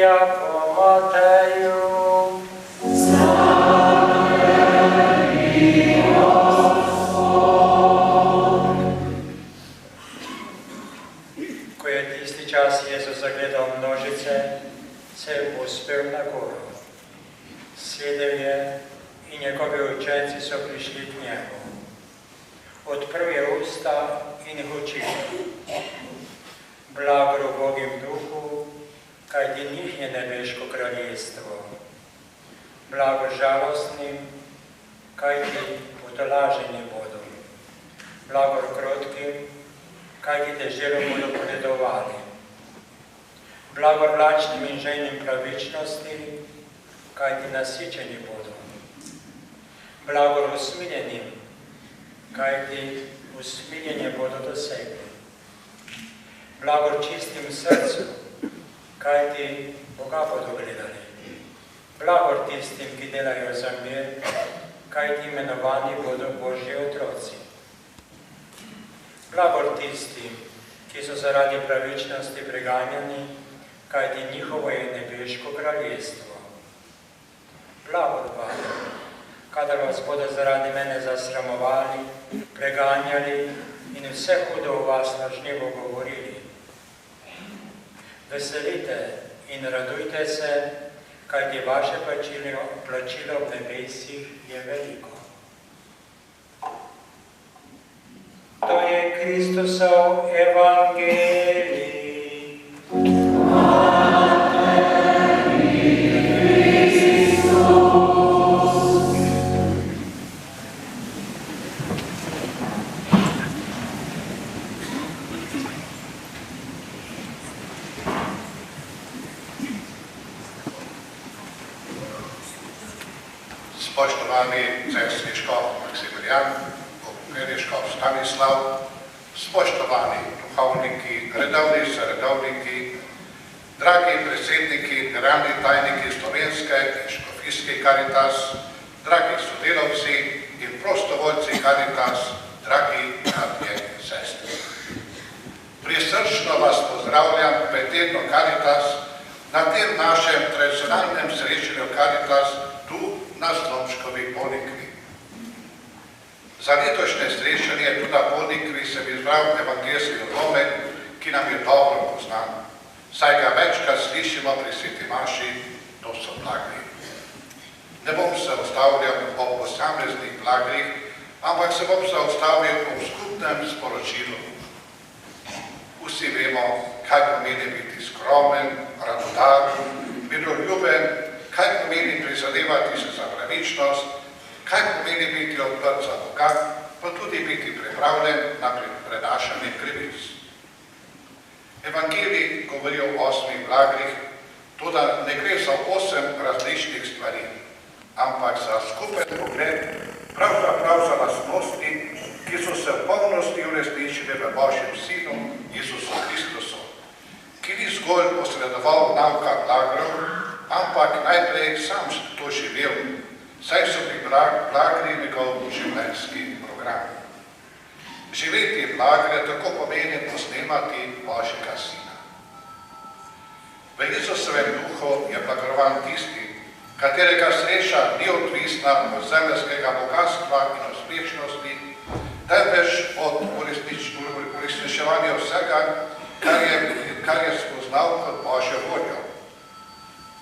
Evangelija po Mateju. Ko je tisti čas Jezus zagledal množice, se je povzpel na goro. Sedel je in njegovi učenci so prišli k njemu. Odprl je usta in jih učil. Blagor ubogim duhu, kajti njih je nebeško kraljestvo. Blagor žalostnim, kajti potolaženi bodo. Blagor krotkim, kajti deželo bodo poledovali. Blagor lačnim in žejnim pravičnosti, kajti nasičeni bodo. Blagor usmiljenim, kajti usmiljenje bodo dosegli. Blagor čistim srcu, kajti Boga bodo gledali. Blagor tistim, ki delajo za mir, kajti imenovani bodo Božji otroci. Blagor tistim, ki so zaradi pravičnosti preganjani, kajti njihovo je nebeško kraljestvo. Blagor vam, kadar vas bodo zaradi mene zasramovali, preganjali in vse hudo v vas lažnivo govorili. Veselite in radujte se, kajti vaše plačilo v nebesih je veliko. To je Kristusov evangelij. Spoštovani cerski škof Maksimilijan, pokojni škof Stanislav, spoštovani duhovniki, redovniki, dragi predsedniki, generalni tajniki Slovenske in škofijski Karitas, dragi sodelavci in prostovoljci Karitas, dragi bratje in sestre. Prisrčno vas pozdravljam pred tedno Karitas na tem našem tradicionalnem srečanju Karitas tu na Slomškovi Ponikvi. Za letošnje srečanje tu na Ponikvi sem izbral evangeljski odlomek, ki nam je dobro poznan, saj ga večkrat slišimo pri sveti maši, to so blagri. Ne bom se ustavljal o posameznih blagrih, ampak se bom zaustavil o skupnem sporočilu. Vsi vemo, kaj pomeni biti skromen, radodaren, miroljuben, kaj pomeni prizadevati se za pravičnost, kaj pomeni biti odprt za Boga, pa tudi biti pripravljen na prenašanje krivic. Evangelij govori o 8 blagrih, toda ne gre za 8 različnih stvari, ampak za skupen pogled, pravzaprav za lastnosti, ki so se v polnosti uresničile v Božjem Sinu, Jezusu Kristusu, ki ni zgolj posredoval nauka blagrov, ampak najprej sam to živel, saj so bi blagri njegov življenjski program. Živeti blagre tako pomeni posnemati Božjega Sina. V Jezusovem duhu je blagorovan tisti, katerega sreča ni odvisna od zemeljskega bogatstva in uspešnosti, temveč od uresničevanja vsega, kar je spoznal kot Božjo voljo.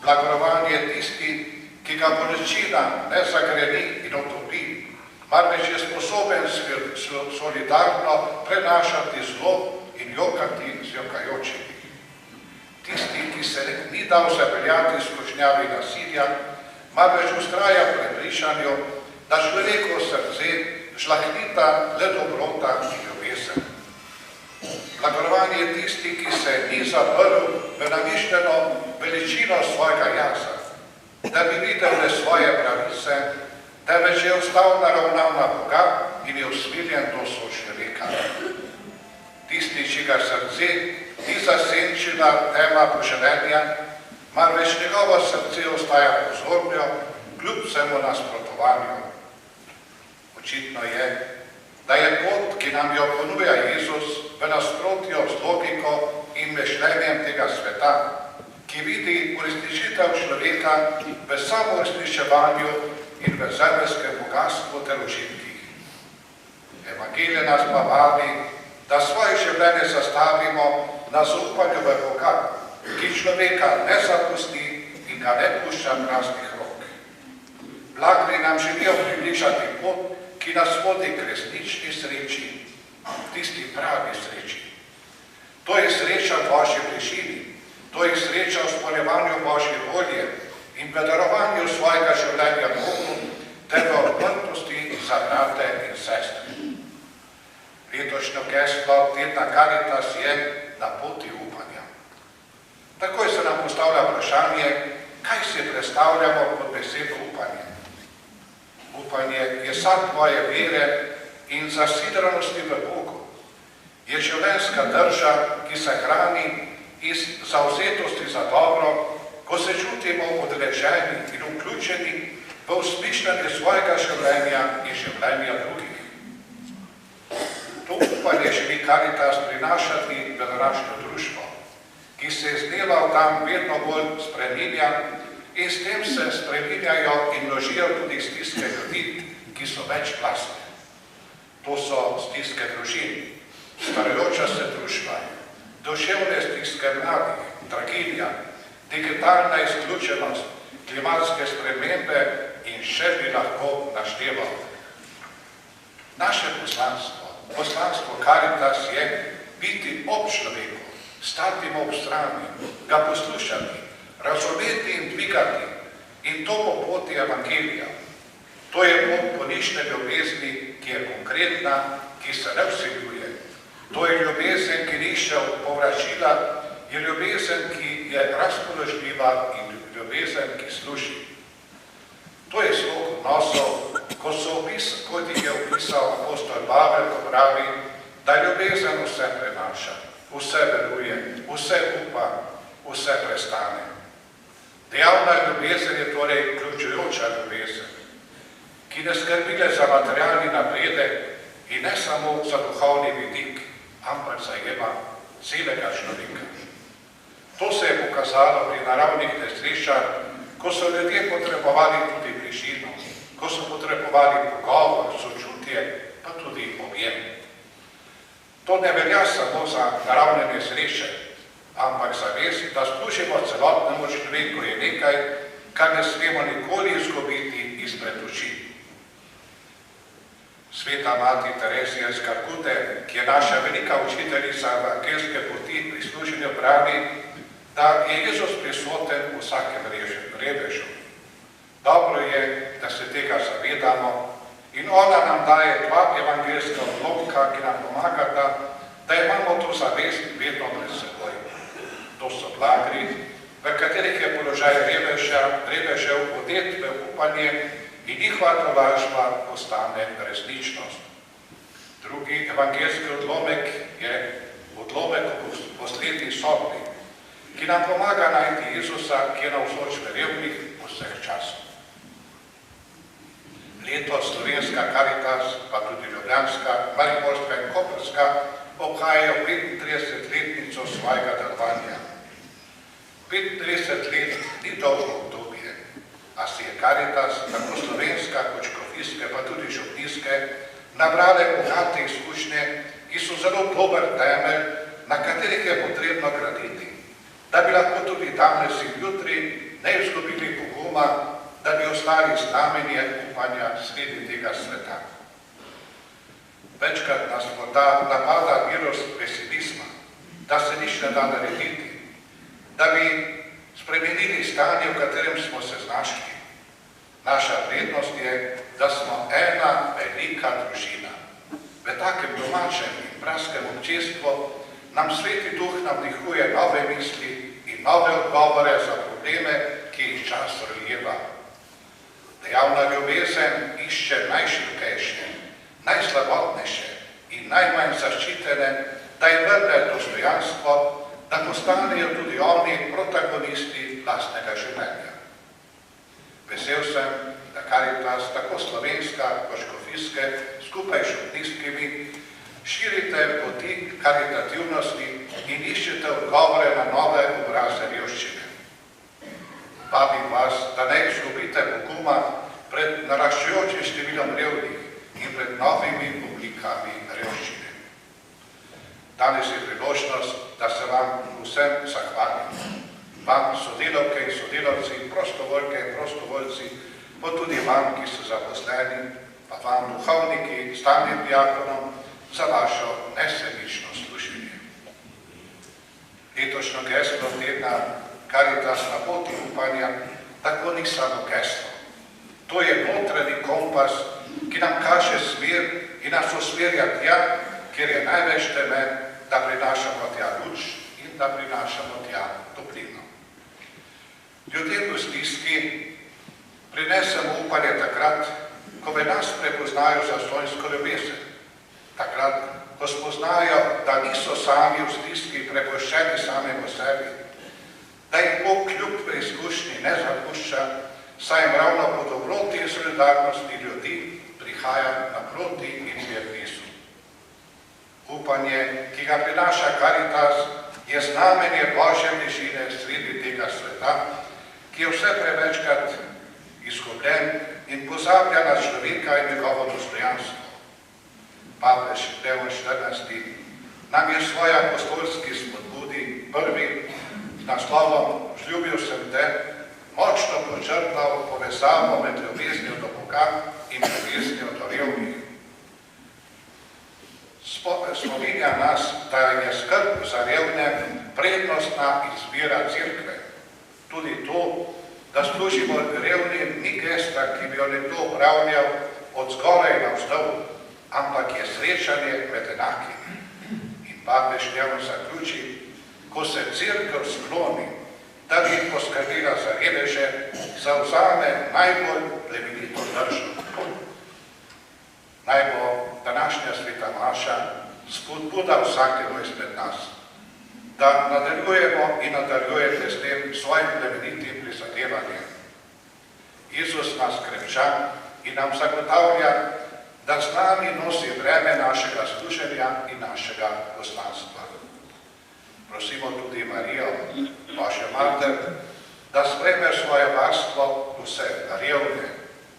Blagorovan je tisti, ki ga bolečina ne zagreni in otopi, marveč je sposoben solidarno prenašati zlo in jokati z jokajočimi. Tisti, ki se ni dal zapeljati skušnjavi nasilja, marveč ustraja v prepričanju, da človekovo srce žlahtita le dobrota in ljubezen. Blagorovan je tisti, ki se ni zaprl v namišljeno veličino svojega jaza, da bi videl le svoje pravice, temveč je ostal naravnan na Boga in je usmiljen do sočloveka. Tisti, čigar srce ni zasenčila tema poželenja, marveč njegovo srce ostaja pozornjo, kljub vsemu nasprotovanju. Očitno je, da je pot, ki nam jo ponuja Jezus, v nasprotju z logiko in mišljenjem tega sveta, ki vidi usmeritev človeka v samouresničevanju in v zemeljskem bogastvu ter užitkih. Evangelij nas pa vabi, da svoje življenje zastavimo na zaupanju v Boga, ki človeka ne zapusti in ga ne pušča praznih rok. Blagni nam želijo približati pot, ki nas vodi k resnični sreči, tisti pravi sreči. To je sreča v Božji bližini, to je sreča v izpolnjevanju Božje volje in v darovanju svojega življenja Bogu ter v odprtosti za brate in sestre. Letošnjo geslo tedna Caritas je na poti upanja. Takoj se nam postavlja vprašanje, kaj si predstavljamo pod besedo upanje. Upanje je sad tvoje vere in zasidranosti v Bogu. Je življenjska drža, ki se hrani iz zavzetosti za dobro, ko se čutimo odreženi in vključeni v usmišljanje svojega življenja in življenja drugih. To upanje želi Caritas prinašati v današnjo družbo, ki se iz dneva v dan vedno bolj spreminja in s tem se spreminjajo in množijo tudi stiske ljudi, ki so večglasne. To so stiske družin, starajoča se družba, duševne stiske mladih, draginja, digitalna izključenost, klimatske spremembe in še bi lahko našteval. Naše poslanstvo Caritas je biti ob človeku, stati mu ob strani, ga poslušati, razumeti in dvigati in to po poti Evangelija. To je pot ponišne ljubezni, ki je konkretna, ki se ne vsiljuje. To je ljubezen, ki ni išče povračila, je ljubezen, ki je razpoložljiva in ljubezen, ki služi. To je slog odnosov, kot jih je opisal apostol Pavel, ko pravi, da ljubezen vse prenaša, vse veruje, vse upa, vse prestane. Dejavna ljubezen je torej vključujoča ljubezen, ki ne skrbi le za materialni napredek in ne samo za duhovni vidik, ampak zajema celega človeka. To se je pokazalo pri naravnih nesrečah, ko so ljudje potrebovali tudi bližino, ko so potrebovali pogovor, sočutje, pa tudi objem. To ne velja samo za naravne nesreče, ampak zavest, da služimo celotnemu človeku je nekaj, kar ne smemo nikoli izgubiti izpred oči. Sveta mati Terezija iz Kalkute, ki je naša velika učiteljica evangeljske poti pri služenju, pravi, da je Jezus prisoten v vsakem revežu. Dobro je, da se tega zavedamo in ona nam daje dva evangeljska odlomka, ki nam pomagata, da imamo to zavest vedno pred seboj. To so blagri, v katerih je položaj revežev odet v upanje in njihova tolažba postane resničnost. Drugi evangeljski odlomek je odlomek o poslednji sodbi, ki nam pomaga najti Jezusa, ki je navzoč v revnih vseh časov. Letos slovenska Caritas, pa tudi ljubljanska, mariborska in koprska obhajajo 35-letnico svojega delovanja. 35 let ni dolgo obdobje, a si je Caritas, tako slovenska kot škofijske, pa tudi župnijske, nabrale bogate izkušnje, ki so zelo dober temelj, na katerih je potrebno graditi, da bi lahko tudi danes in jutri ne izgubili poguma, da bi ostali znamenje upanja sredi tega sveta. Večkrat nas morda napada virus pesimizma, da se nič ne da narediti, da bi spremenili stanje, v katerem smo se znašli. Naša vrednost je, da smo ena velika družina. V takem domačem in braskem občestvu nam Sveti Duh navdihuje nove misli in nove odgovore za probleme, ki jih čas rojeva. Dejavna ljubezen išče najšibkejše, najslabotnejše in najmanj zaščitene, da jim vrne dostojanstvo, da postanejo tudi oni protagonisti lastnega življenja. Vesel sem, da Caritas, tako slovenska kot škofijske, skupaj s župnijskimi, širite poti karitativnosti in iščete odgovore na nove obraze revščine. oblikami revščine. Danes je priložnost, da se vam vsem zahvalim. Vam, sodelavke in sodelavci, prostovoljke in prostovoljci, pa tudi vam, ki ste zaposleni, pa vam, duhovniki, stalnim diakonom, za vašo nesebično služenje. Letošnjo geslo tedna Caritas na poti upanja tako ni samo geslo. To je notranji kompas, ki nam kaže smer in nas usmerja tja, kjer je največ temen, da prinašamo tja luč in da prinašamo tja toplino. Ljudem v stiski prinesemo upanje takrat, ko v nas prepoznajo zastonjsko ljubezen. Takrat, ko spoznajo, da niso sami v stiski prepuščeni samemu sebi, da jih Bog kljub preizkušnji ne zapušča, saj jim ravno po dobroti in solidarnosti ljudi prihaja naproti in je blizu. Upanje, ki ga prinaša Caritas, je znamenje Božje bližine sredi tega sveta, ki je vse prevečkrat izgubljen in pozablja na človeka in njegovo dostojanstvo. Papež Leon XIV nam je svoj apostolski spodbudi prvi z naslovom Vzljubil sem te, močno podčrtal povezavo med ljubeznijo do Boga in ljubeznijo do revnih. Spominja nas, da je skrb za revne prednostna izbira cerkve. Tudi to, da služimo revnim, ni gesta, ki bi jo nekdo upravljal od zgoraj navzdol, ampak je srečanje med enakimi. In papež Leon zaključi, ko se cerkev skloni, da bi poskrbela za reveže, zavzame najbolj plemenito držo. Naj bo današnja sveta maša spodbuda vsakemu izmed nas, da nadaljujemo in nadaljujete s tem svojim plemenitim prizadevanjem. Jezus nas krepča in nam zagotavlja, da z nami nosi breme našega služenja in našega poslanstva. Prosimo tudi Marijo, vaše mater, da sprejme svoje varstvo vse revne,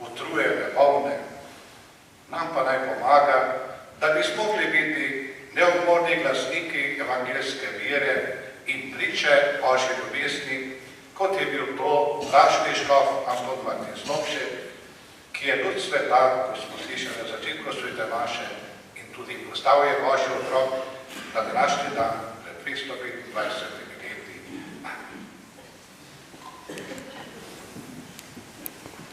utrujene, bolne. Nam pa naj pomaga, da bi zmogli biti neumorni glasniki evangeljske vere in priče Božje ljubezni, kot je bil to lažni škof Anton Martin Slomšek, ki je ljud sveta, ko smo slišali na začetku svete maše, in tudi postal je Božji otrok na današnji dan pred Kristovim 20.